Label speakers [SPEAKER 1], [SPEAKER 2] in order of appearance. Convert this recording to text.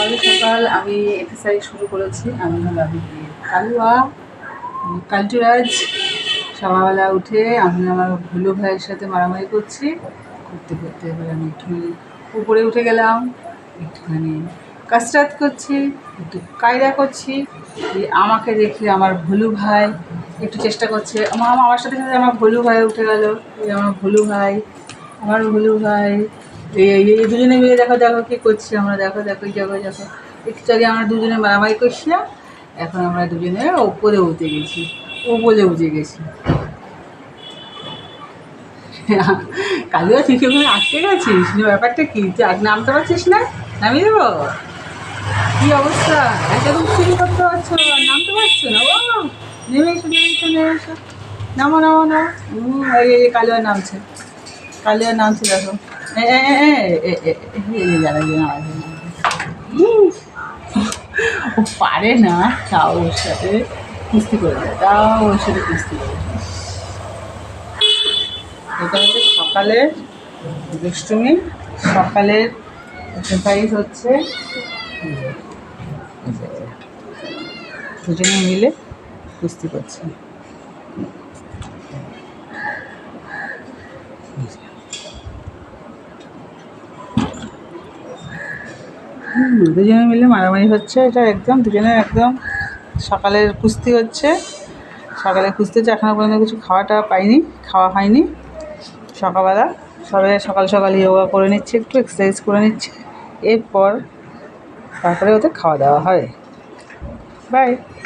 [SPEAKER 1] সকাল সকাল আমি এক্সারসাইজ শুরু করেছি। আমি কালুয়া কালচুরাজ। সকালবেলা উঠে আমি আমার ভুলু ভাইয়ের সাথে মারামারি করছি, করতে করতে এবার আমি একটুখানি উপরে উঠে গেলাম, একটুখানি কাসরাত করছি, একটু কায়দা করছি। আমাকে দেখে আমার ভুলু ভাই একটু চেষ্টা করছে, আমার সাথে সাথে আমার ভুলু ভাই উঠে গেল। আমার ভুলু ভাই এই দুজনে মিলে দেখো দেখো কী করছি আমরা, দেখো দেখো দেখো দেখো। একটু আগে আমরা দুজনে মারামারি করছিলাম, এখন আমরা দুজনে ওপরে উঠে গেছি, উঠে গেছি। কালিয়া তুই কি ওখানে আটকে গেছিস? ব্যাপারটা কি? তুই আর নামতে পারছিস না? নামিয়ে দেবো? কী অবস্থা! একদম চুরি করতে পারছো, নামতে পারছো না? ও নেমে এসো। নামো এই কালিয়া নামছে, দেখো। ও পারে না, তাও ওর সাথে কুস্তি করে দেয়, এটা হচ্ছে সকালের দুষ্টুমি, সকালের এক্সারসাইজ হচ্ছে। দুজনে মিলে কুস্তি করছে। দুজনে মিলে মারামারি হচ্ছে, এটা একদম দুজনে একদম সকালের কুস্তি হচ্ছে। এখনো পর্যন্ত কিছু খাওয়া হয়নি। সকালবেলা সকাল যোগা করে নিচ্ছে, একটু এক্সারসাইজ করে নিচ্ছে, তারপরে ওদের খাওয়া দাওয়া হয়। বাই।